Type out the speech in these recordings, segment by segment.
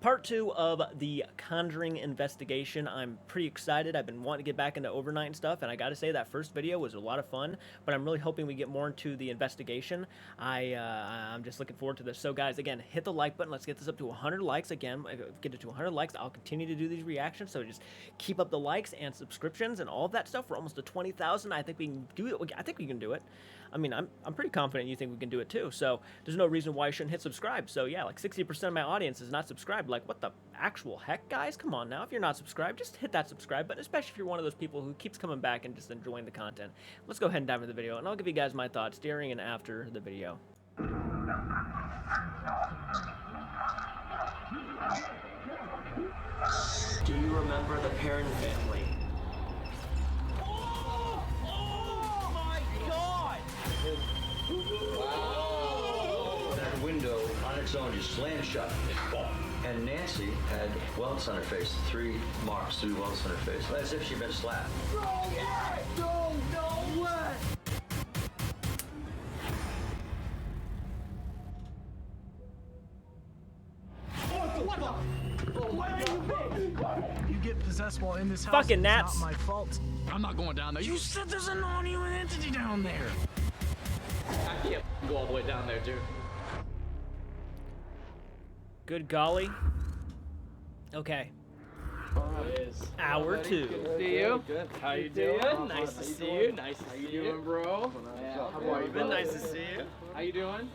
part 2 of the Conjuring investigation. I'm pretty excited. I've been wanting to get back into overnight and stuff, and I gotta say that first video was a lot of fun, but I'm really hoping we get more into the investigation. I'm just looking forward to this. So guys, again, hit the like button. Let's get this up to 100 likes. Again, if we get it to 100 likes, I'll continue to do these reactions, so just keep up the likes and subscriptions and all of that stuff. We're almost to 20,000. I think we can do it. I think we can do it. I mean, I'm pretty confident you think we can do it too, so there's no reason why you shouldn't hit subscribe. So yeah, like 60% of my audience is not subscribed. Like, what the actual heck, guys? Come on now. If you're not subscribed, just hit that subscribe button, especially if you're one of those people who keeps coming back and just enjoying the content. Let's go ahead and dive into the video, and I'll give you guys my thoughts during and after the video. Do you remember the Perrin family? Wow! That window on its own just slammed shut. And Nancy had welts on her face, 3 marks, 3 welts on her face, as if she'd been slapped. No way! No way! What the? Where are you been? You get possessed while in this house. Fucking It's gnats. not my fault. I'm not going down there. You said there's a non-human entity down there. I can't go all the way down there, dude. Good golly. Okay. Hour 2. Good to see you. Good. How you doing? Nice to see you. Nice to see you. How you doing, bro? Yeah. How are you, been? Nice to see you. How you doing?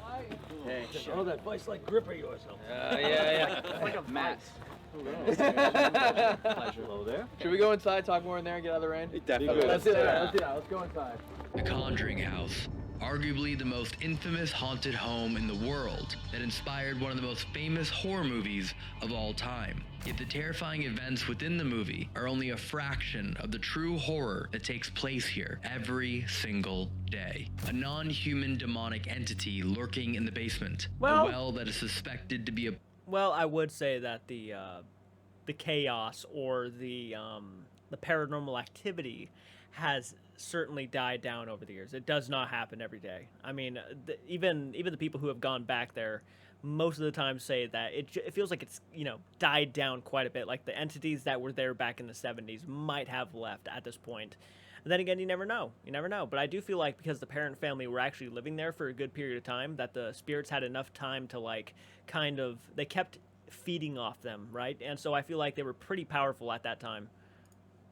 Hey. Oh, that vice-like grip of yours. Yeah. It's like a mat. Pleasure. Hello there. Should we go inside, talk more in there, and get out of the rain? Definitely. Let's do that. Let's do that. Let's go inside. The Conjuring House, arguably the most infamous haunted home in the world that inspired one of the most famous horror movies of all time. Yet the terrifying events within the movie are only a fraction of the true horror that takes place here every single day. A non-human demonic entity lurking in the basement. Well- a well that is suspected to be a... Well, I would say that the chaos or the paranormal activity has certainly died down over the years. It does not happen every day. I mean, even the people who have gone back there most of the time say that it feels like it's, you know, died down quite a bit. Like the entities that were there back in the 70s might have left at this point. And then again, you never know. You never know. But I do feel like because the Perrin family were actually living there for a good period of time, that the spirits had enough time to, like, kind of, they kept feeding off them, right? And so I feel like they were pretty powerful at that time.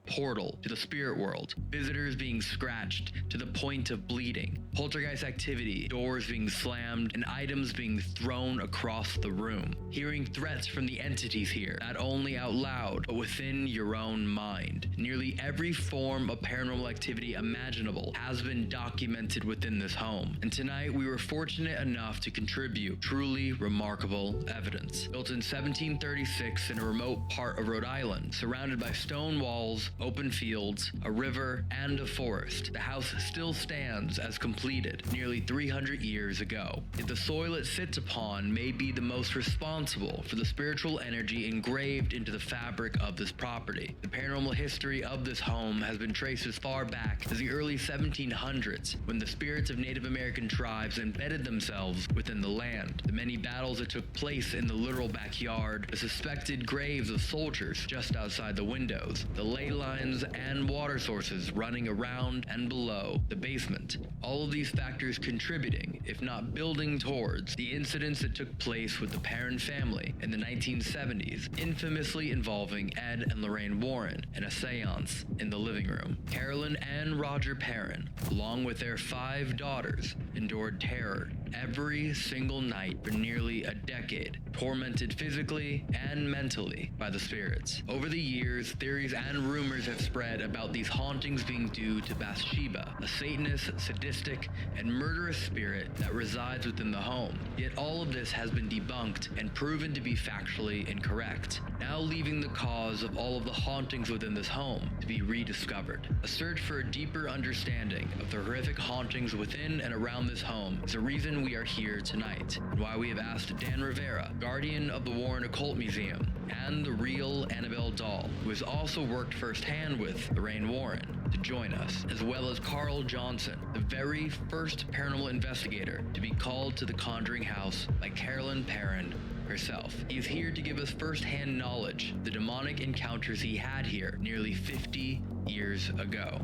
portal to the spirit world, visitors being scratched to the point of bleeding, poltergeist activity, doors being slammed, and items being thrown across the room. Hearing threats from the entities here, not only out loud, but within your own mind. Nearly every form of paranormal activity imaginable has been documented within this home, and tonight we were fortunate enough to contribute truly remarkable evidence. Built in 1736 in a remote part of Rhode Island, surrounded by stone walls, open fields, a river, and a forest, the house still stands as completed nearly 300 years ago. Yet the soil it sits upon may be the most responsible for the spiritual energy engraved into the fabric of this property. The paranormal history of this home has been traced as far back as the early 1700s, when the spirits of Native American tribes embedded themselves within the land. The many battles that took place in the literal backyard, the suspected graves of soldiers just outside the windows, the ley lines and water sources running around and below the basement. All of these factors contributing, if not building towards, the incidents that took place with the Perrin family in the 1970s, infamously involving Ed and Lorraine Warren in a seance in the living room. Carolyn and Roger Perrin, along with their 5 daughters, endured terror every single night for nearly a decade, tormented physically and mentally by the spirits. Over the years, theories and rumors have spread about these hauntings being due to Bathsheba, a Satanist, sadistic, and murderous spirit that resides within the home. Yet all of this has been debunked and proven to be factually incorrect, now leaving the cause of all of the hauntings within this home to be rediscovered. A search for a deeper understanding of the horrific hauntings within and around this home is the reason we are here tonight, and why we have asked Dan Rivera, guardian of the Warren Occult Museum, and the real Annabelle doll, who has also worked firsthand with Lorraine Warren, to join us, as well as Carl Johnson, the very first paranormal investigator to be called to the Conjuring house by Carolyn Perrin herself. He's here to give us first-hand knowledge, the demonic encounters he had here nearly 50 years ago.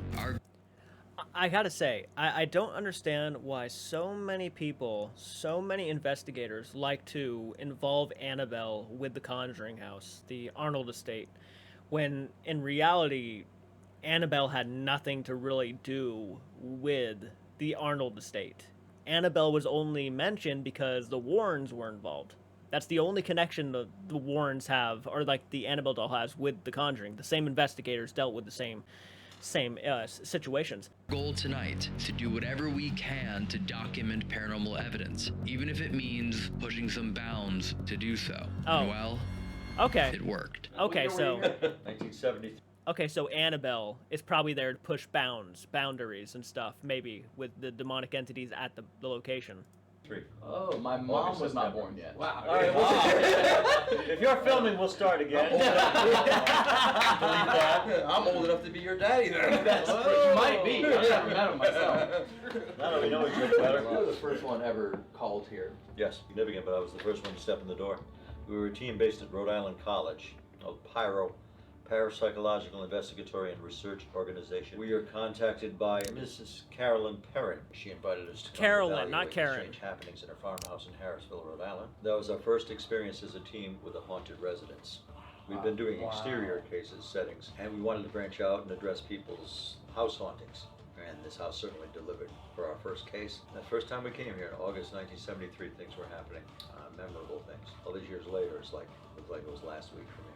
I gotta say, I don't understand why so many people, so many investigators like to involve Annabelle with the Conjuring house, the Arnold estate, when in reality, Annabelle had nothing to really do with the Arnold estate. Annabelle was only mentioned because the Warrens were involved. That's the only connection the Warrens have, or like the Annabelle doll has, with the Conjuring. The same investigators dealt with the same situations. Goal tonight is to do whatever we can to document paranormal evidence, even if it means pushing some bounds to do so. Oh. And well, okay. It worked. Okay, so 1973. okay, so Annabelle is probably there to push boundaries and stuff, maybe with the demonic entities at the location. Oh, my mom was not born yet. Wow. All right, if you're filming, we'll start again. I'm old enough to be your daddy then. You might be. I've never met him myself. Now that we know each other better. You were the first one ever called here. Yes, significant, but I was the first one to step in the door. We were a team based at Rhode Island College, called Parapsychological Investigatory and Research Organization. We are contacted by Mrs. Carolyn Perrin. She invited us to come Carolyn, not evaluate the Karen. strange happenings in her farmhouse in Harrisville, Rhode Island. That was our first experience as a team with a haunted residence. We've been doing exterior cases, settings, and we wanted to branch out and address people's house hauntings. And this house certainly delivered for our first case. The first time we came here in August 1973, things were happening, memorable things. All these years later, it looked like it was last week for me.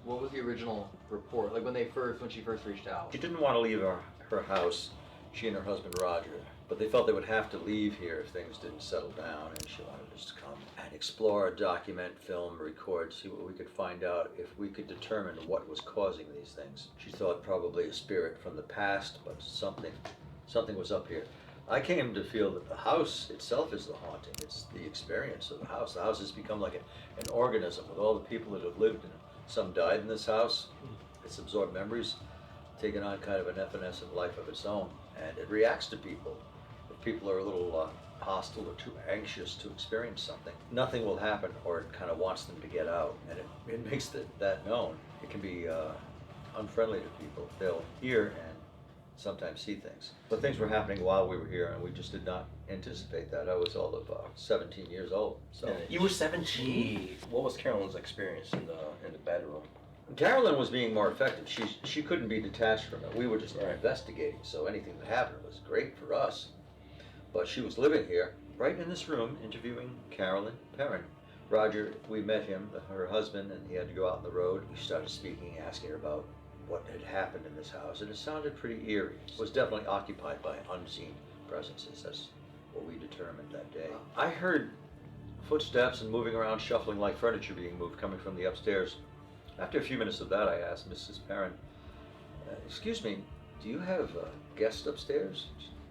What was the original report? Like when she first reached out? She didn't want to leave her house, she and her husband Roger, but they felt they would have to leave here if things didn't settle down, and she wanted us to come and explore, document, film, record, see what we could find out if we could determine what was causing these things. She thought probably a spirit from the past, but something was up here. I came to feel that the house itself is the haunting. It's the experience of the house. The house has become like an organism with all the people that have lived in it. Some died in this house. It's absorbed memories, taken on kind of an evanescent life of its own, and it reacts to people. If people are a little hostile or too anxious to experience something, nothing will happen, or it kind of wants them to get out, and it makes that known. It can be unfriendly to people. They'll hear and sometimes see things. But things were happening while we were here, and we just did not anticipate that. I was all of 17 years old. So You were 17. What was Carolyn's experience in the bedroom? Carolyn was being more effective. She couldn't be detached from it. We were just investigating, so anything that happened was great for us. But she was living here, right in this room, interviewing Carolyn Perrin. Roger, we met him, her husband, and he had to go out on the road. We started speaking, asking her about what had happened in this house, and it sounded pretty eerie. It was definitely occupied by unseen presences. That's what we determined that day. I heard footsteps and moving around, shuffling like furniture being moved, coming from the upstairs. After a few minutes of that, I asked Mrs. Perrin, excuse me, do you have a guest upstairs?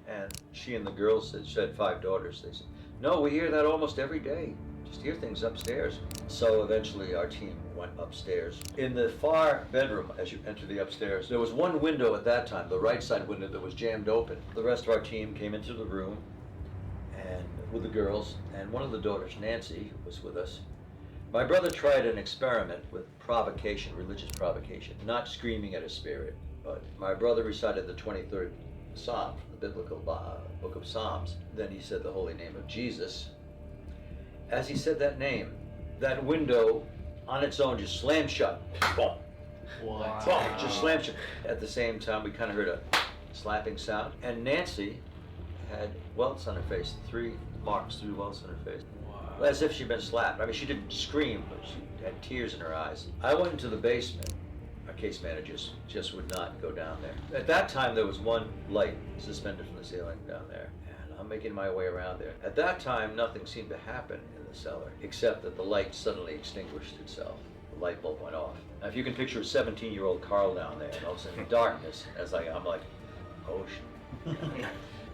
And she and the girls said, she had 5 daughters. They said, no, we hear that almost every day. Just hear things upstairs. So eventually our team went upstairs. In the far bedroom, as you enter the upstairs, there was one window at that time, the right side window, that was jammed open. The rest of our team came into the room and with the girls, and one of the daughters, Nancy, was with us. My brother tried an experiment with provocation, religious provocation, not screaming at a spirit, but my brother recited the 23rd Psalm from the biblical book of Psalms. Then he said the holy name of Jesus. As he said that name, that window on its own just slammed shut. Boom. What? Boom, just slammed shut. At the same time, we kind of heard a slapping sound, and Nancy had welts on her face, 3 marks, 3 welts on her face. Wow. As if she'd been slapped. I mean, she didn't scream, but she had tears in her eyes. I went into the basement. Our case managers just would not go down there. At that time, there was one light suspended from the ceiling down there, and I'm making my way around there. At that time, nothing seemed to happen in the cellar, except that the light suddenly extinguished itself. The light bulb went off. Now, if you can picture a 17-year-old Carl down there, and all of a sudden darkness, I'm like, oh shit.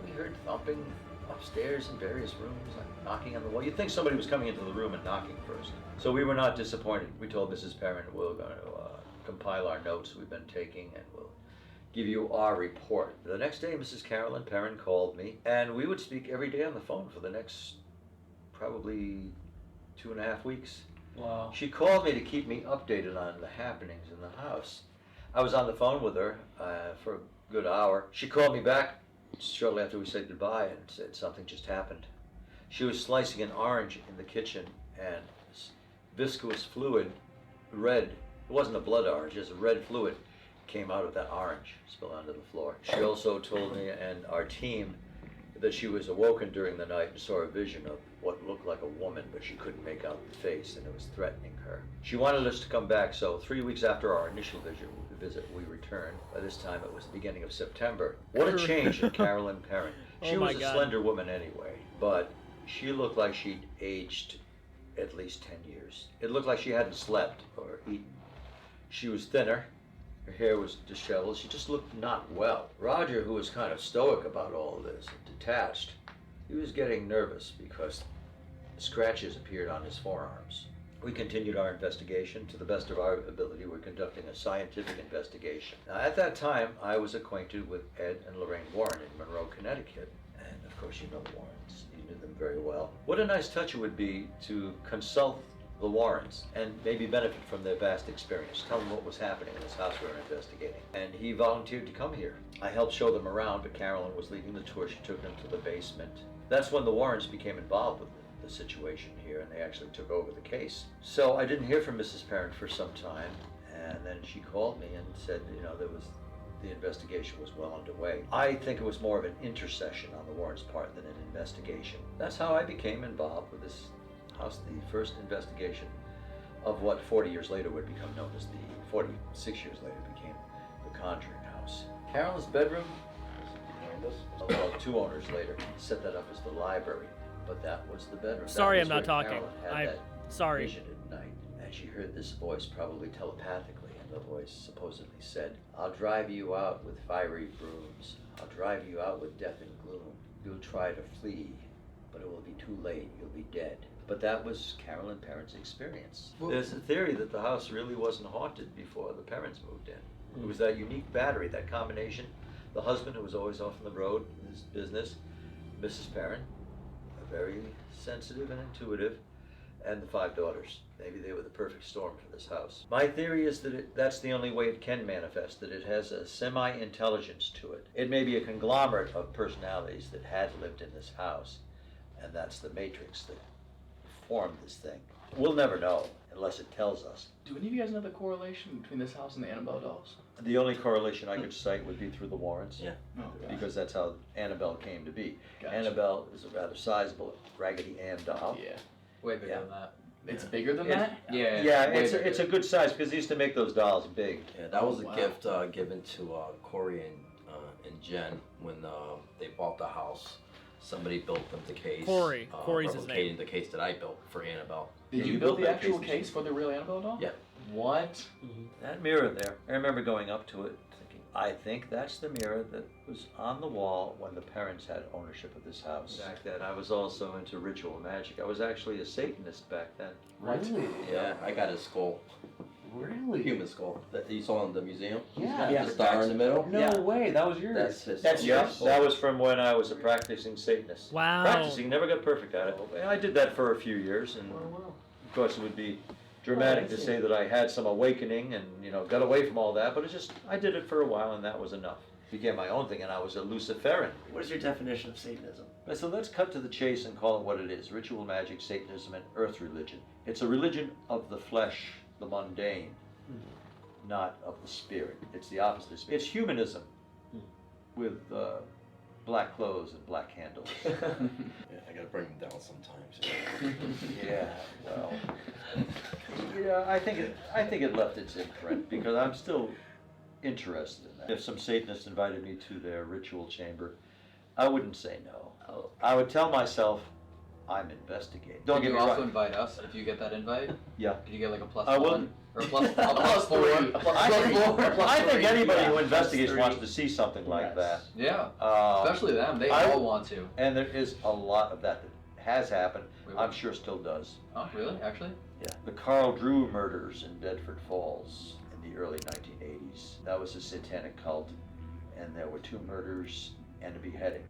We heard thumping upstairs in various rooms, like knocking on the wall. You'd think somebody was coming into the room and knocking first. So we were not disappointed. We told Mrs. Perrin we're going to compile our notes we've been taking, and we'll give you our report. The next day, Mrs. Carolyn Perrin called me, and we would speak every day on the phone for the next probably 2.5 weeks. Wow. She called me to keep me updated on the happenings in the house. I was on the phone with her for a good hour. She called me back shortly after we said goodbye and said something just happened. She was slicing an orange in the kitchen, and viscous fluid, red, it wasn't a blood orange, just a red fluid came out of that orange, spilled onto the floor. She also told me and our team that she was awoken during the night and saw a vision of what looked like a woman, but she couldn't make out the face, and it was threatening her. She wanted us to come back, so 3 weeks after our initial visit, we returned. By this time, it was the beginning of September. What a change in Carolyn Perrin. She was a slender woman anyway, but she looked like she'd aged at least 10 years. It looked like she hadn't slept or eaten. She was thinner. Her hair was disheveled. She just looked not well. Roger, who was kind of stoic about all of this and detached, he was getting nervous because scratches appeared on his forearms. We continued our investigation. To the best of our ability, we're conducting a scientific investigation. Now, at that time, I was acquainted with Ed and Lorraine Warren in Monroe, Connecticut. And of course, you know the Warrens. You knew them very well. What a nice touch it would be to consult the Warrens and maybe benefit from their vast experience. Tell them what was happening in this house we were investigating. And he volunteered to come here. I helped show them around, but Carolyn was leading the tour. She took them to the basement. That's when the Warrens became involved with the situation here, and they actually took over the case. So I didn't hear from Mrs. Perrin for some time, and then she called me and said, you know, the investigation was well underway. I think it was more of an intercession on the Warrens' part than an investigation. That's how I became involved with this house, the first investigation of what 40 years later would become known as 46 years later became the Conjuring house. Carolyn's bedroom, well, 2 owners later, set that up as the library, but that was the bedroom. Sorry, That was I'm not where talking. Carolyn had that Sorry. vision at night, and she heard this voice, probably telepathically, and the voice supposedly said, "I'll drive you out with fiery brooms. I'll drive you out with death and gloom. You'll try to flee, but it will be too late. You'll be dead." But that was Carolyn Perrin's experience. There's a theory that the house really wasn't haunted before the Perrins moved in. It was that unique battery, that combination. The husband, who was always off on the road in his business, Mrs. Perrin, very sensitive and intuitive, and the 5 daughters. Maybe they were the perfect storm for this house. My theory is that that's the only way it can manifest, that it has a semi-intelligence to it. It may be a conglomerate of personalities that had lived in this house, and that's the matrix that formed this thing. We'll never know unless it tells us. Do any of you guys know the correlation between this house and the Annabelle dolls? The only correlation I could cite would be through the Warrens. Yeah. Oh, gosh. Because that's how Annabelle came to be. Gotcha. Annabelle is a rather sizable Raggedy Ann doll. Yeah. Way bigger Yeah. than that. It's bigger than It's- that? Yeah, way it's a bigger. good size because they used to make those dolls big. Yeah, that was a Wow. gift given to Corey and Jen when they bought the house. Somebody built them the case. Corey. Corey's his name. replicating the case that I built for Annabelle. Did Yeah, you you build built the that actual case. case for the real Annabelle doll? Yeah. What? That mirror there, I remember going up to it thinking, I think that's the mirror that was on the wall when the parents had ownership of this house. Back then, I was also into ritual magic. I was actually a Satanist back then. Really? Yeah, I got his skull. Really? Human skull that you saw in the museum. Yeah. The star in the middle. No Yeah. way, that was yours. That's his. That's Yeah, yours? that was from when I was a practicing Satanist. Wow. Practicing, never got perfect at it. I did that for a few years, and of course it would be dramatic to say that I had some awakening and, you know, got away from all that, but it's just, I did it for a while and that was enough. Became my own thing, and I was a Luciferian. What is your definition of Satanism? So let's cut to the chase and call it what it is: ritual magic, Satanism, and earth religion. It's a religion of the flesh, the mundane, not of the spirit. It's the opposite of spirit. It's humanism with black clothes and black candles. Yeah, I gotta bring them down sometimes. Yeah, well, yeah, I think it left its imprint because I'm still interested in that. If some Satanists invited me to their ritual chamber, I wouldn't say no. I would tell myself, I'm investigating. Don't Could get you me also wrong. invite us if you get that invite? Yeah. Could you get like a plus I will. one? Or a plus, a plus four? A plus I think, four? I think anybody who Yeah, investigates plus wants three. to see something like Yes. Yeah, that. especially them. They I- all want to. And there is a lot of that has happened. Wait, I'm sure still does. Oh, really? Actually? Yeah. The Carl Drew murders in Bedford Falls in the early 1980s. That was a satanic cult, and there were 2 murders and a beheading.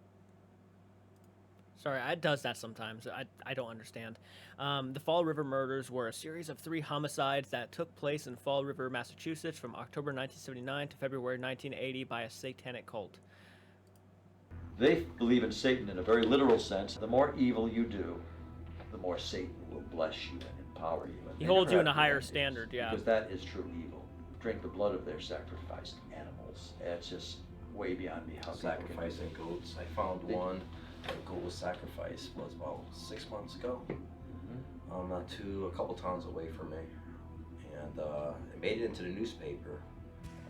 Sorry, it does that sometimes. I don't understand. The Fall River murders were a series of 3 homicides that took place in Fall River, Massachusetts from October 1979 to February 1980 by a satanic cult. They believe in Satan in a very literal sense. The more evil you do, the more Satan will bless you and empower you. And He they holds never you in have a higher good endings, standard, yeah. Because that is true evil. Drink the blood of their sacrificed animals. It's just way beyond me how Sacrificing goats. I found one. A goat was sacrificed was about 6 months ago. A couple towns away from me, and it made it into the newspaper.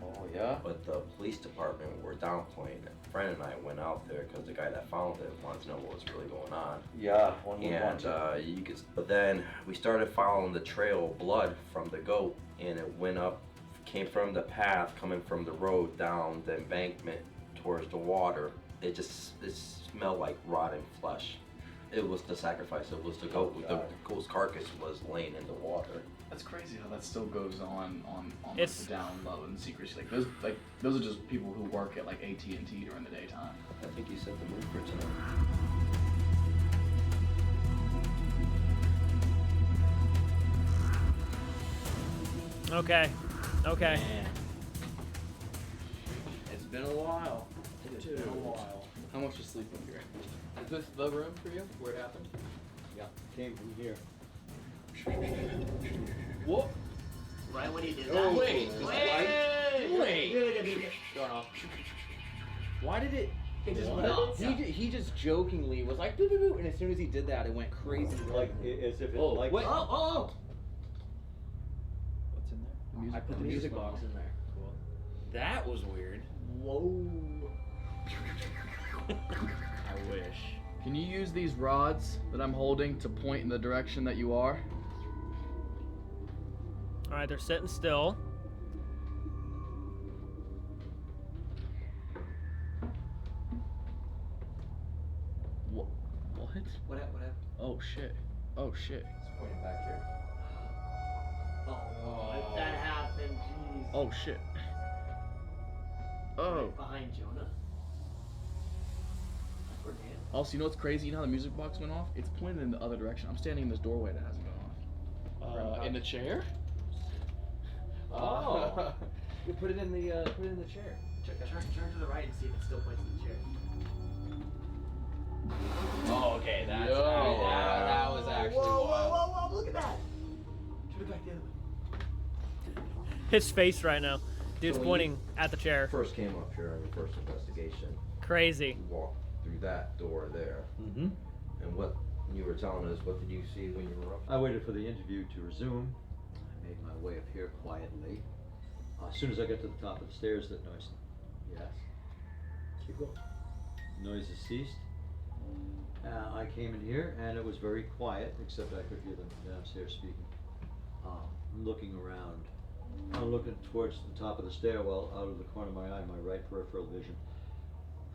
Oh yeah. But the police department were downplaying it. A friend and I went out there because the guy that found it wanted to know what was really going on. Yeah, one would want to. And you could. But then we started following the trail of blood from the goat, and it went up, came from the path, coming from the road down the embankment towards the water. It smelled like rotten flesh. It was the sacrifice. It was the goat. The goat's carcass was laying in the water. That's crazy how that still goes on like, It's- the down low and secrecy. Those are just people who work at like AT&T during the daytime. I think you set the mood for tonight. Okay. Okay. Man. It's been a while. It's been a while. How much is sleep in here? Is this the room for you where it happened? Yeah, came from here. What? Right when he did Oh, that. wait. Wait. Going off. Why did it? It just What? went off. He just jokingly was like, doo doo doo, and as soon as he did that, it went crazy. Like as if it Oh, like. what? Oh. What's in there? I put the music box in there. Cool. That was weird. Whoa. I wish. Can you use these rods that I'm holding to point in the direction that you are? All right, they're sitting still. What? What happened? Oh shit. Oh shit. It's pointing back here. Oh, if that happened, jeez. Oh shit. Oh. Right behind Jonah. Poor Dan. Also, you know what's crazy? You know how the music box went off? It's pointed in the other direction. I'm standing in this doorway that hasn't gone off. In the chair? Oh. You put it in the chair. Turn to the right and see if it still points to the chair. Oh, okay. That's Yo. that was actually wild. Whoa, look at that. Turn it back the other way. His face right now. Dude's So when pointing at the chair. First came up here on your first investigation. Crazy. You walked through that door there, Mm-hmm. and what you were telling us, what did you see when you were up? I waited for the interview to resume. I made my way up here quietly. As soon as I got to the top of the stairs, that noise. Yes. Keep going. Noises ceased. I came in here and it was very quiet, except I could hear them downstairs speaking. I'm looking around. I'm looking towards the top of the stairwell out of the corner of my eye, my right peripheral vision.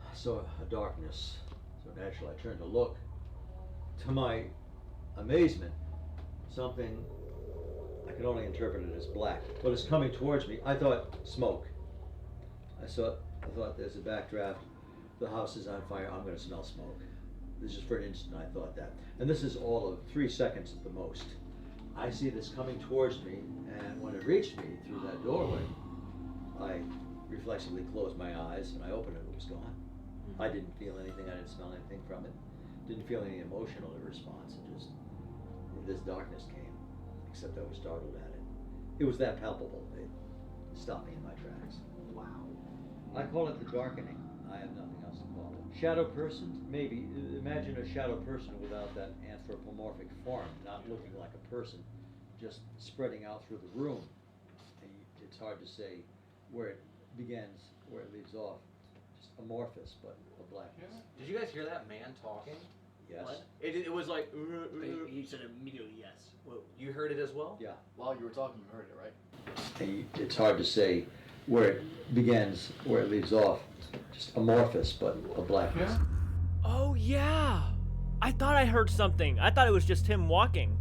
I saw a darkness. So naturally I turned to look. To my amazement, something, I could only interpret it as black, but it's coming towards me. I thought smoke. I thought there's a backdraft, the house is on fire, I'm gonna smell smoke. This is for an instant, I thought that. And this is all of 3 seconds at the most. I see this coming towards me, and when it reached me through that doorway, I reflexively closed my eyes and I opened it, it was gone. I didn't feel anything, I didn't smell anything from it. Didn't feel any emotional response, this darkness came, except I was startled at it. It was that palpable, it stopped me in my tracks. Wow. I call it the darkening, I have nothing else to call it. Shadow person, maybe, imagine a shadow person without that anthropomorphic form, not looking like a person, just spreading out through the room. It's hard to say where it begins, where it leaves off, just amorphous, but a blackness. Did you guys hear that man talking? Yes. What? It was like. He said immediately yes. Whoa. You heard it as well? Yeah. While you were talking, you heard it, right? It's hard to say where it begins, where it leaves off, just amorphous, but a blackness. Oh yeah. I thought I heard something. I thought it was just him walking.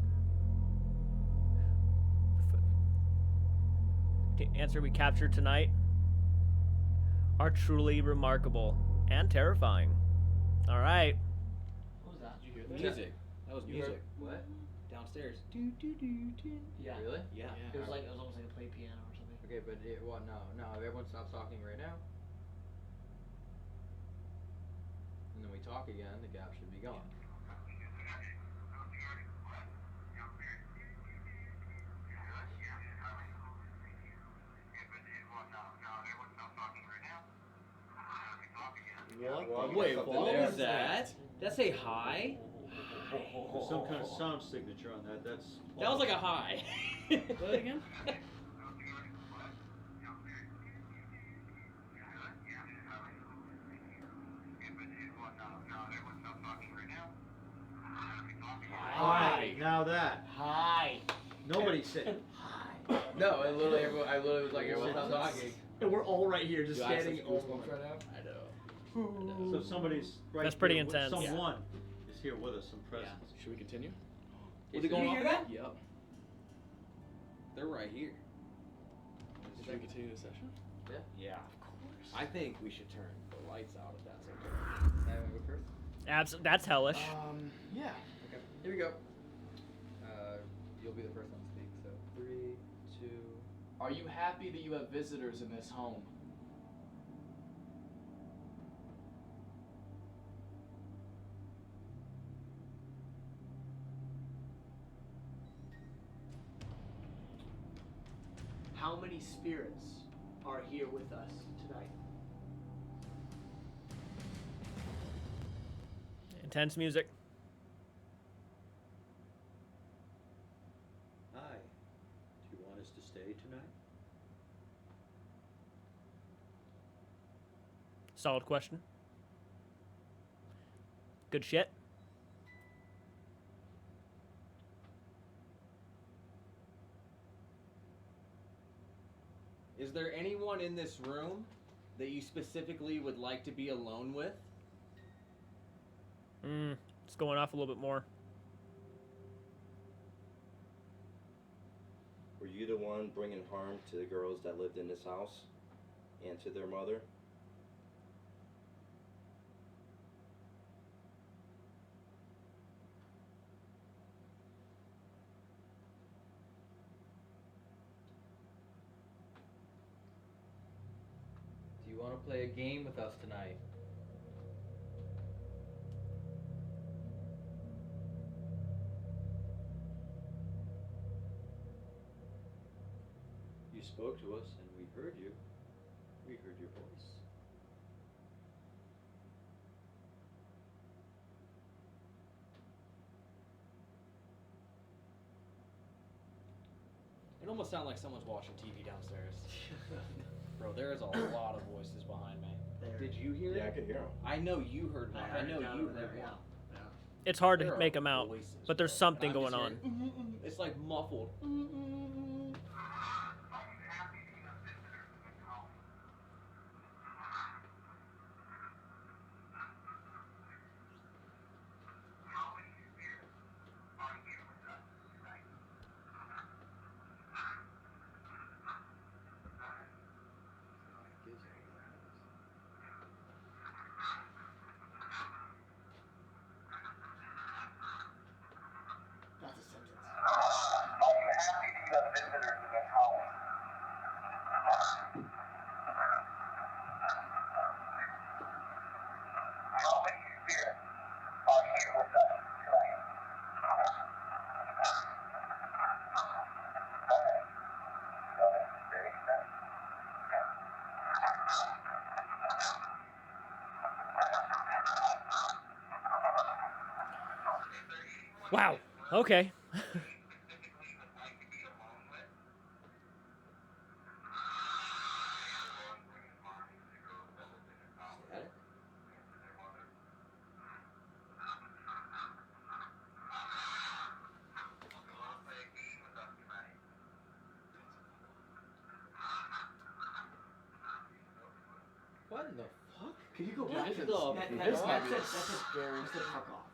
The answer we captured tonight are truly remarkable and terrifying. All right. What was that? Music. That was music. What? Downstairs. Yeah. Really? Yeah. It was almost like a play piano or something. Okay, but no. Everyone stops talking right now. And then we talk again. The gap should be gone. What? Wait, what was that? Did that say hi? There's some kind of sound signature on that. That's. That was like a hi. Say it again. Hi. Now that. Hi. Nobody said hi. No, I literally was like, everyone stopped talking. And we're all right here, just Dude, I have standing such goosebumps almost. right now. I know. So somebody's right. That's pretty here with- intense. Yeah. Someone is here with us, some presence. Should we continue? Was it going off again? Yep. They're right here. Should we continue the session? Yeah. Of course. I think we should turn the lights out if that's okay. Can I go first? That's hellish. Yeah. Okay. Here we go. You'll be the first one to speak. So 3, 2. Are you happy that you have visitors in this home? How many spirits are here with us tonight? Intense music. Hi. Do you want us to stay tonight? Solid question. Good shit. Is there anyone in this room that you specifically would like to be alone with? It's going off a little bit more. Were you the one bringing harm to the girls that lived in this house and to their mother? Do you want to play a game with us tonight? You spoke to us and we heard you. We heard your voice. It almost sounds like someone's watching TV downstairs. Bro, there is a lot of voices behind me. Did you hear it? Yeah, I could hear them. I know you heard one. I know you heard one. It's hard There to are make them out, voices, but there's bro. something And I'm going just on. hearing, It's like muffled. That's a sentence. Wow. Okay. What in the fuck? Can you go What back to the this? fuck? That's a scary. That's a fuck off.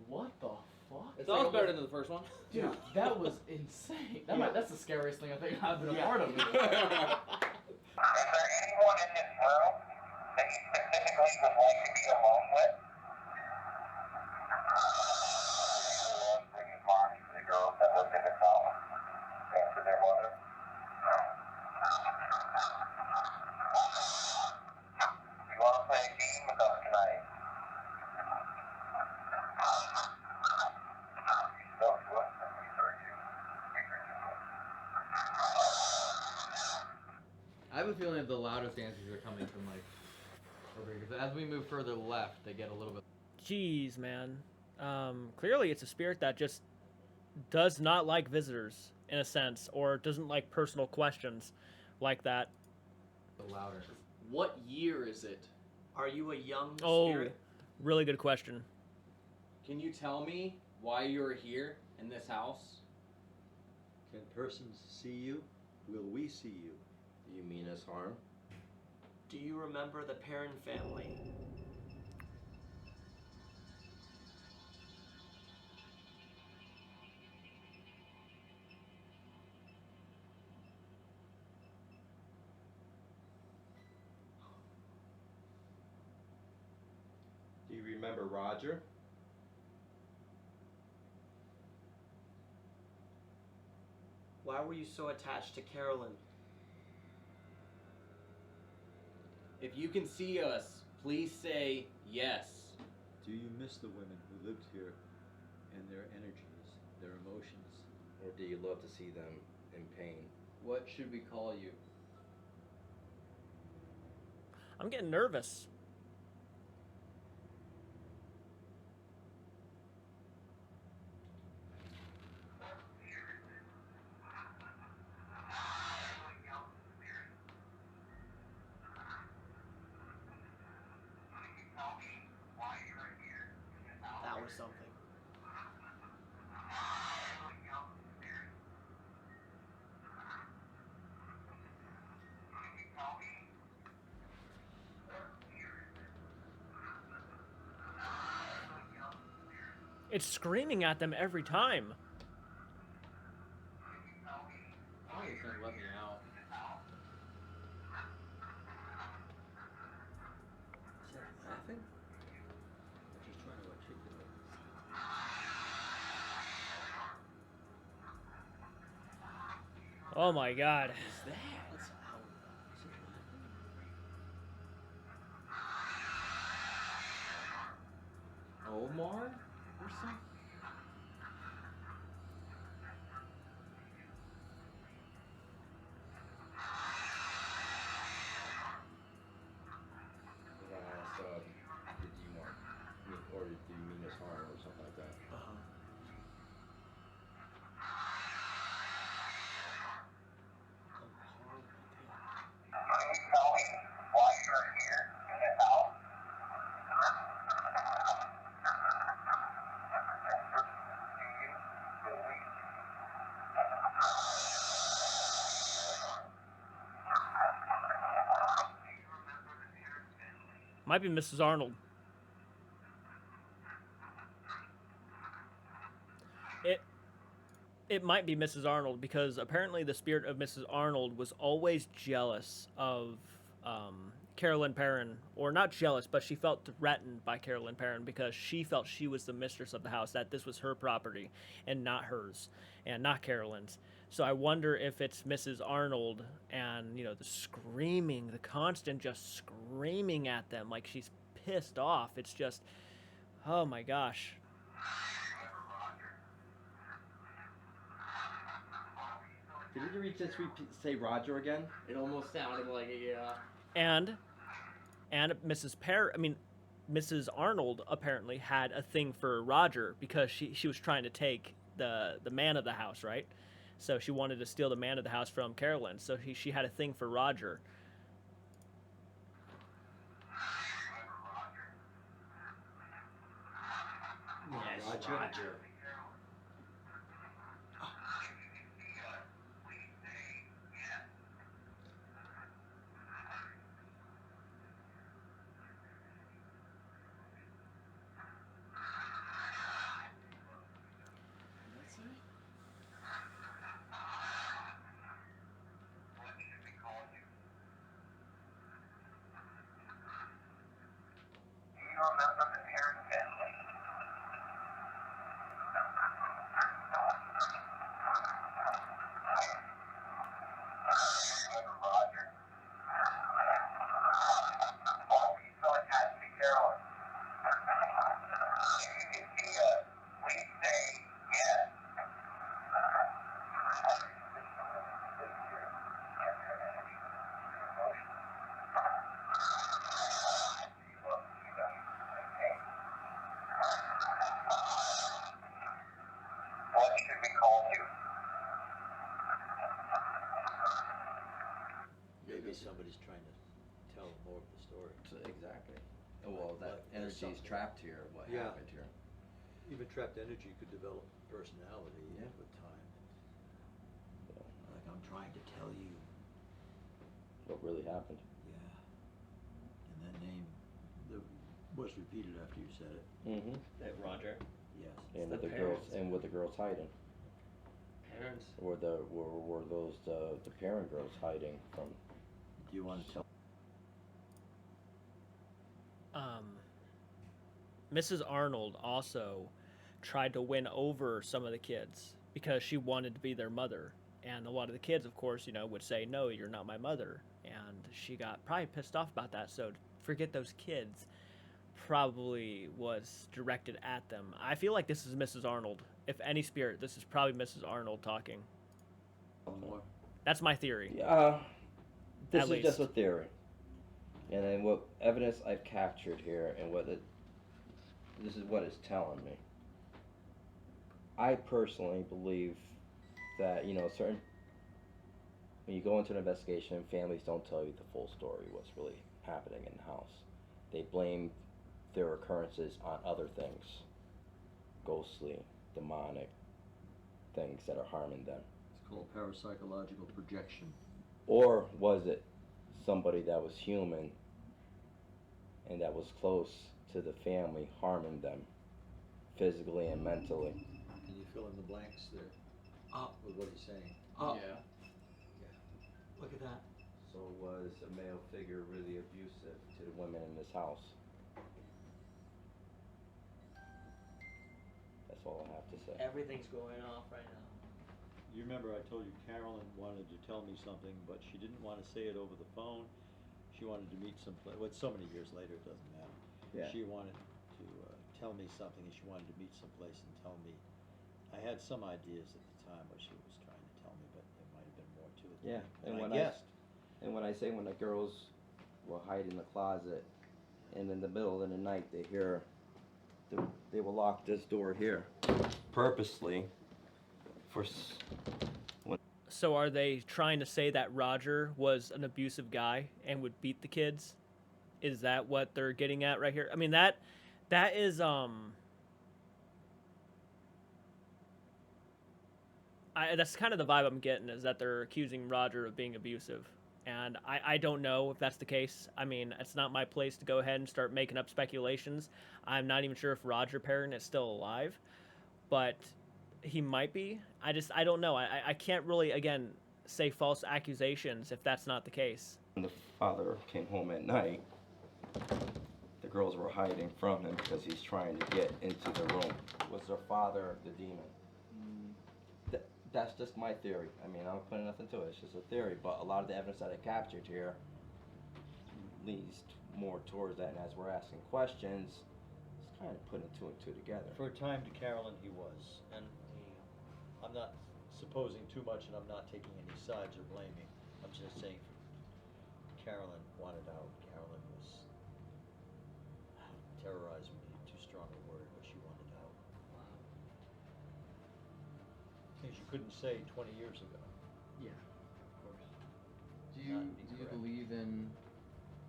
What the fuck? That was better than the first one. Dude, that was insane. That's the scariest thing I think I've been a Yeah. part of. Is there anyone in this room that you specifically would like to be alone with? I have a feeling that the loudest answers are coming from like over here. 'Cause as we move further left, they get a little bit. Jeez, man. Clearly, it's a spirit that just does not like visitors in a sense, or doesn't like personal questions like that. Louder. What year is it? Are you a young Oh, spirit? really good question. Can you tell me why you're here in this house? Can persons see you? Will we see you? Do you mean us harm? Do you remember the Perrin family? Do you remember Roger? Why were you so attached to Carolyn? If you can see us, please say yes. Do you miss the women who lived here and their energies, their emotions? Or do you love to see them in pain? What should we call you? I'm getting nervous. That was something. It's screaming at them every time. I don't think it's gonna let me out. Is that laughing? Or just trying to articulate? Oh my god. What's that? Omar? Or something? Because I asked, did you want me, or do you mean us harm, or something like that? Might be Mrs. Arnold. It might be Mrs. Arnold, because apparently the spirit of Mrs. Arnold was always jealous of Carolyn Perrin, or not jealous, but she felt threatened by Carolyn Perrin because she felt she was the mistress of the house, that this was her property and not hers, and not Carolyn's. So I wonder if it's Mrs. Arnold, and you know, the screaming, the constant just screaming at them like she's pissed off. It's just, oh my gosh. Did you read this? Say Roger again? It almost sounded like it, yeah. And Mrs. Arnold apparently had a thing for Roger because she was trying to take the man of the house, right? So she wanted to steal the man of the house from Carolyn. So she had a thing for Roger. Yes, Roger. Roger. maybe somebody's trying to tell more of the story. Exactly. Well, that But energy there's is something- trapped here. What Yeah. happened here? Even trapped energy could develop personality Yeah. with time. Like, I'm trying to tell you, What really happened? yeah. And that name was repeated after you said it. Mm-hmm. That Roger. Yes. And the with the parents. girls, and with the girls hiding, Parents. were those the parent girls hiding from? Do you want to tell? Mrs. Arnold also tried to win over some of the kids because she wanted to be their mother. And a lot of the kids, of course, would say, no, you're not my mother. And she got probably pissed off about that. So forget those kids probably was directed at them. I feel like this is Mrs. Arnold. If any spirit, this is probably Mrs. Arnold talking. More? That's my theory. This At is just a least. theory. And then what evidence I've captured here, and this is what it's telling me. I personally believe that, certain, when you go into an investigation, families don't tell you the full story, what's really happening in the house. They blame their occurrences on other things, ghostly, demonic things that are harming them. It's called parapsychological projection. Or was it somebody that was human and that was close to the family harming them physically and mentally? Can you fill in the blanks there? With what he's saying. Yeah. Look at that. So was a male figure really abusive to the women in this house? That's all I have to say. Everything's going off right now. You remember I told you Carolyn wanted to tell me something, but she didn't want to say it over the phone. She wanted to meet someplace. Well, it's so many years later, it doesn't matter. Yeah. She wanted to tell me something, and she wanted to meet someplace and tell me. I had some ideas at the time what she was trying to tell me, but there might have been more to it. Yeah, than and I when guessed. when I say when the girls will hide in the closet, and in the middle of the night they hear, they will lock this door here, purposely, So are they trying to say that Roger was an abusive guy and would beat the kids? Is that what they're getting at right here? I mean, that is that's kind of the vibe I'm getting, is that they're accusing Roger of being abusive. And I don't know if that's the case. I mean, it's not my place to go ahead and start making up speculations. I'm not even sure if Roger Perrin is still alive, but he might be. I don't know. I can't really, again, say false accusations if that's not the case. when the father came home at night, the girls were hiding from him because he's trying to get into the room. Was their father the demon? That's just my theory. I mean, I'm not putting nothing to it. It's just a theory. But a lot of the evidence that I captured here leads more towards that. And as we're asking questions, it's kind of putting two and two together. For a time to Carolyn, he was, and I'm not supposing too much, and I'm not taking any sides or blaming. I'm just saying, Carolyn wanted out. Carolyn was terrorized me. Too strong a word, but she wanted out. Things you couldn't say 20 years ago. Yeah, of course. Do you believe in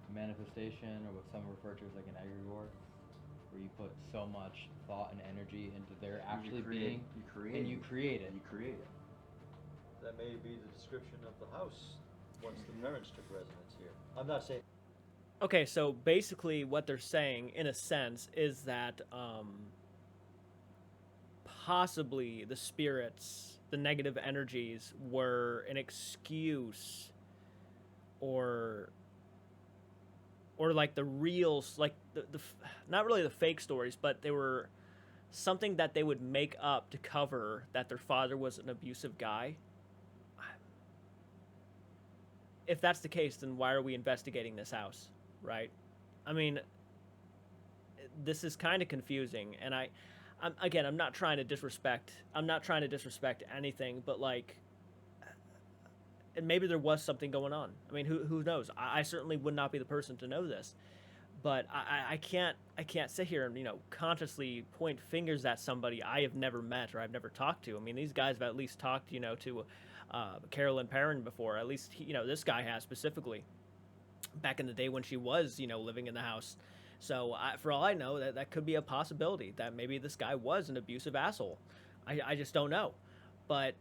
manifestation, or what some refer to as like an egregore, where you put so much thought and energy into there actually being, and you create it. You create it. That may be the description of the house once the parents took residence here. I'm not saying. Okay, so basically what they're saying, in a sense, is that possibly the spirits, the negative energies, were an excuse, or like the real, like the not really the fake stories, but they were something that they would make up to cover that their father was an abusive guy. If that's the case, then why are we investigating this house, right? I mean, this is kind of confusing, and I'm not trying to disrespect. I'm not trying to disrespect anything, but like, and maybe there was something going on. I mean, who knows? I certainly would not be the person to know this, but I can't sit here and consciously point fingers at somebody I have never met or I've never talked to. I mean, these guys have at least talked to Carolyn Perrin before. At least, this guy has specifically. Back in the day when she was, living in the house. So for all I know, that could be a possibility that maybe this guy was an abusive asshole. I just don't know. But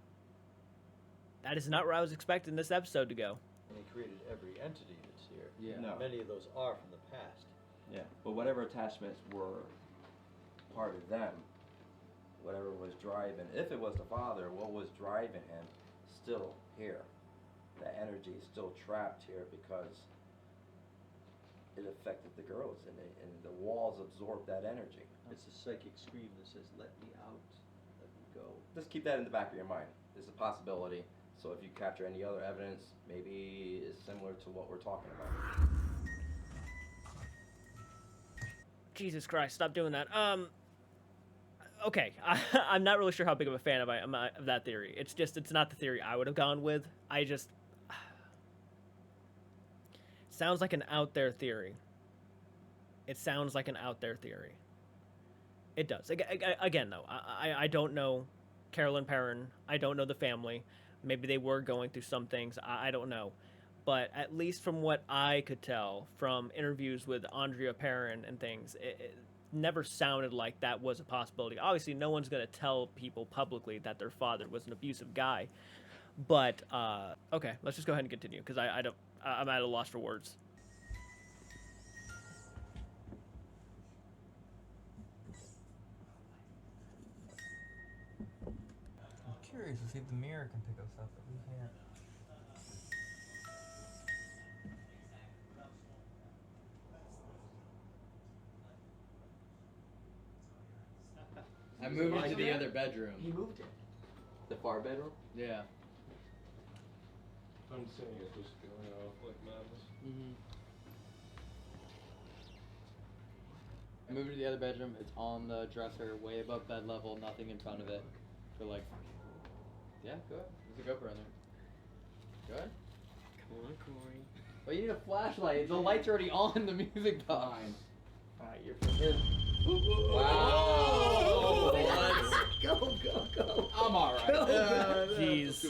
that is not where I was expecting this episode to go. And he created every entity that's here. Yeah. No. Many of those are from the past. Yeah, but whatever attachments were part of them, whatever was driving, if it was the father, what was driving him, still here. That energy is still trapped here because it affected the girls, and the walls absorbed that energy. It's a psychic scream that says, "Let me out, let me go." Just keep that in the back of your mind. It's a possibility. So if you capture any other evidence, maybe it's similar to what we're talking about. Jesus Christ, stop doing that. Okay, I'm not really sure how big of a fan of that theory. It's not the theory I would have gone with. Sounds like an out there theory. It sounds like an out there theory. It does. Again, though, I don't know Carolyn Perrin. I don't know the family. Maybe they were going through some things. I don't know. But at least from what I could tell from interviews with Andrea Perrin and things, it never sounded like that was a possibility. Obviously, no one's going to tell people publicly that their father was an abusive guy. But, okay, let's just go ahead and continue, because I'm at a loss for words. I'm curious to see if the mirror can pick up stuff that we can't. I moved it to the other bedroom. He moved it. The far bedroom? Yeah. I'm seeing it just going off like madness. I moved it to the other bedroom. It's on the dresser, way above bed level, nothing in front of it. For like, yeah, go ahead. There's a GoPro in there. Go ahead. Come on, Corey. Well, you need a flashlight. The light's already on the music box. Fine. Alright, you're forbidden. Wow. Go. I'm alright. Jeez.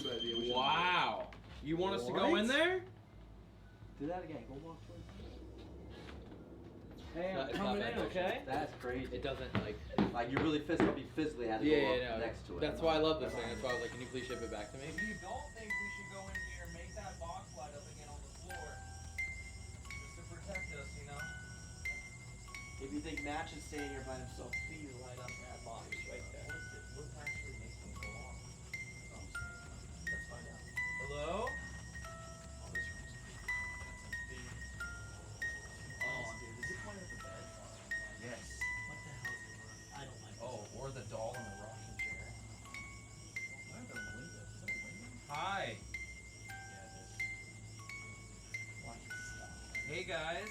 Wow. You want us to go in there? Do that again. Go walk towards. Hey, I'm It's coming not in, bad. okay? That's crazy. It doesn't like. Like you really physically had to go up next to it. That's why I love this thing. That's why I was like, can you please ship it back to me? If you don't think we should go in here and make that box light up again on the floor, just to protect us, If you think Matt should stay here by himself, please light up that box right there. What's actually making it go off? Let's find out. Hello? Oh, this room's big. Oh, dude, is it pointing at the bed? Yes. What the hell is going on? I don't like this. Oh, or the doll in the rocking chair. Why are there windows? Is that a window? Hi. Yeah, it is. Why stop? Hey guys.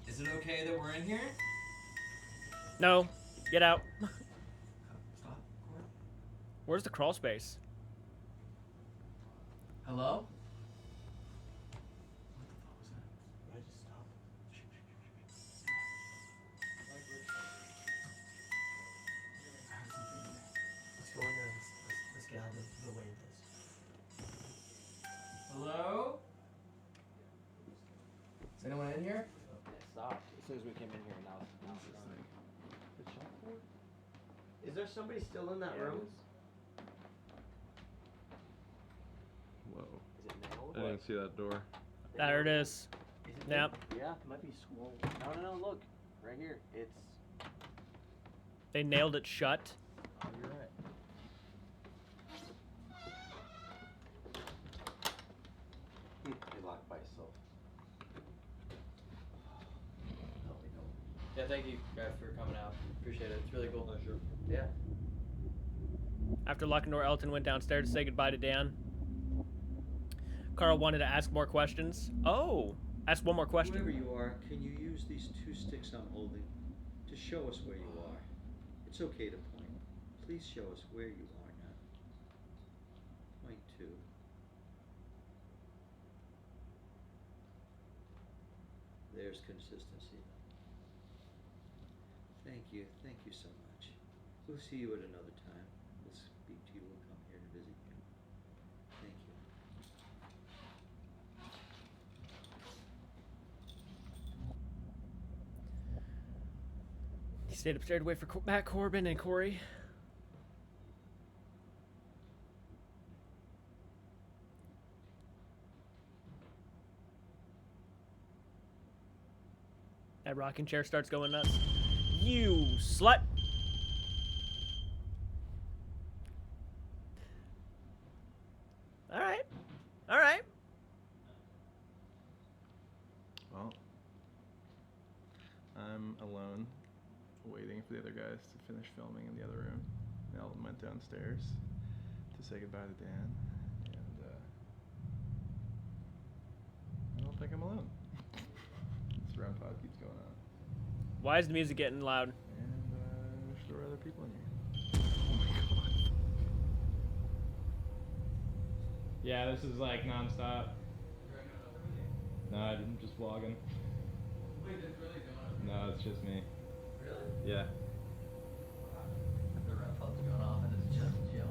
Is it okay that we're in here? No, get out. Stop. Corey. Where's the crawl space? Hello? What the fuck was that? Did I just stop? I have something in there. Let's go in there. Let's get out of the way of this. Hello? Is anyone in here? Stop. As soon as we came in here, now it's done. Is there somebody still in that room? Whoa. Is it nailed? I didn't see that door. There it is. Is it Yep. Yeah, it might be swollen. No, look. Right here. It's. They nailed it shut. Oh, you're right. You locked by yourself. No, we don't. Yeah, thank you guys for coming out. Appreciate it. It's really cool. Sure. Yeah. After locking door, Elton went downstairs to say goodbye to Dan. Carl wanted to ask more questions. Oh, ask one more question. Whoever you are, can you use these 2 sticks I'm holding to show us where you are? It's okay to point. Please show us where you are now. Point 2. There's consistency. Thank you so much. We'll see you at another time. We'll speak to you, we'll come here He stayed upstairs to wait for Matt Corbin and Corey. That rocking chair starts going nuts. You slut! Alright. Alright. Well, I'm alone, waiting for the other guys to finish filming in the other room. Elton went downstairs to say goodbye to Dan, and I don't think I'm alone. This round pod keeps going on. Why is the music getting loud? And I wish there were other people in here. Oh my god. Yeah, this is like non-stop. No, I'm just vlogging. Wait, that's really going on? No, it's just me. Really? Yeah. The ref hub's going off and it's just Jill.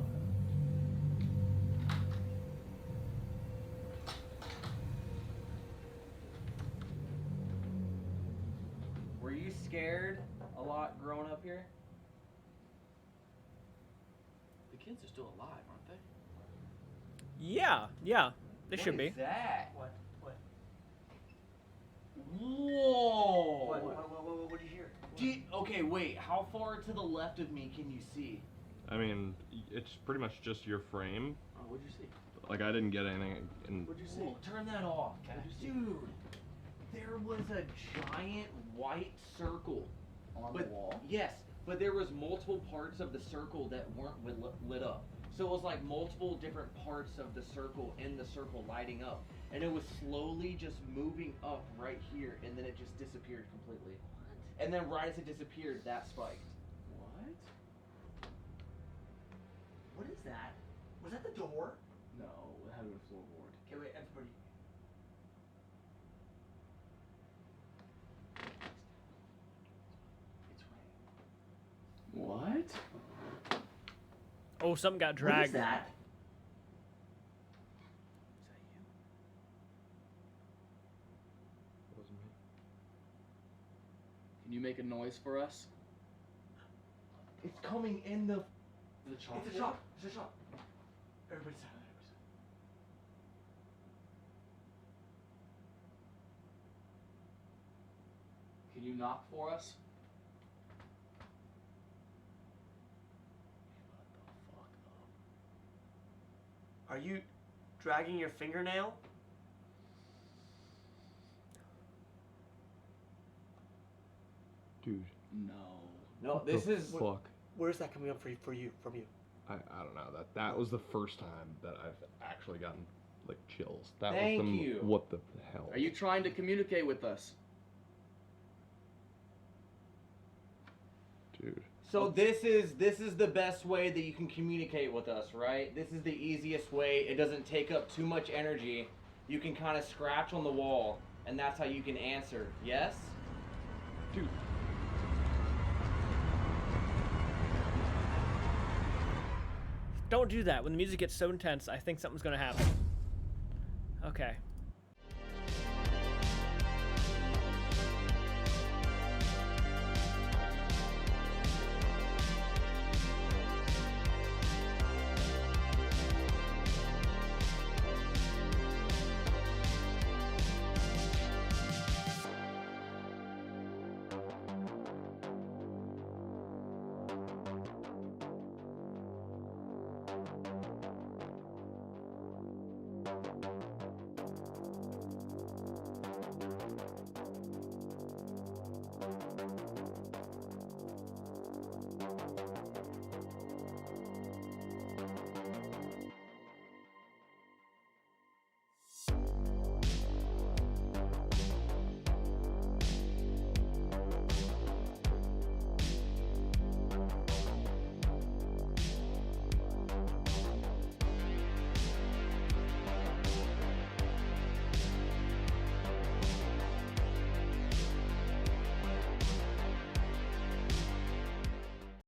Were you scared a lot growing up here? The kids are still alive, aren't they? Yeah, they should be. What is that? What? Whoa! What did you hear? Okay, wait. How far to the left of me can you see? I mean, it's pretty much just your frame. Oh, what'd you see? Like, I didn't get anything in... What'd you see? Whoa, turn that off. Dude, there was a giant white circle. On the wall? Yes, but there was multiple parts of the circle that weren't lit up. So it was like multiple different parts of the circle in the circle lighting up. And it was slowly just moving up right here, and then it just disappeared completely. What? And then right as it disappeared, that spiked. What? What is that? Was that the door? No, it had to be a floorboard. Okay, wait, everybody. It's raining. What? Oh, something got What is dragged. that? Wasn't me. Can you make a noise for us? It's coming in the... It's a shot. It's a shot. Everybody silent. Can you knock for us? Are you dragging your fingernail? Dude. No. No, What this the is... fuck? Where's that coming up from you? I don't know. That was the first time that I've actually gotten, like, chills. That Thank was the... you. What the hell? Are you trying to communicate with us? Dude. So this is the best way that you can communicate with us, right? This is the easiest way. It doesn't take up too much energy. You can kind of scratch on the wall, and that's how you can answer. Yes? Dude. Don't do that. When the music gets so intense, I think something's gonna happen. Okay.